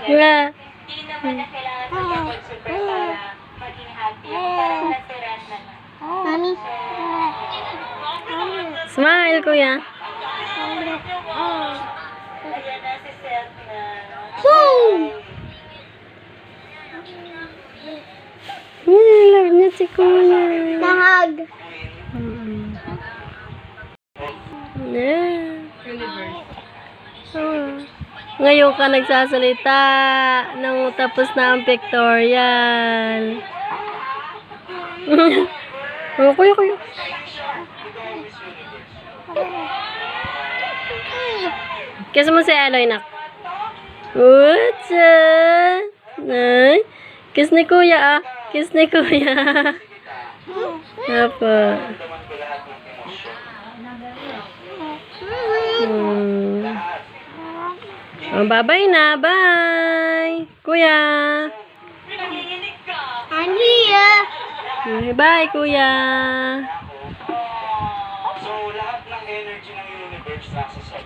Yeah. Hindi naman na kailangan mag-effort super para maging happy. Parang nasa-random na. Mami. Smile, kuya. Ayan na si Seth na. Love niya si kuya. Mahag. Yeah. Oh. Ngayon ka nagsasalita nang tapos na ang pictorial. Oh, kuya. Kiss mo si Eloy, nak. What's up? Ay, kiss ni kuya, ah. Kiss ni kuya. Apa? Oh, bye-bye na. Bye. Kuya. I'm here. Bye, kuya. So, lahat ng energy ng universe nasa sa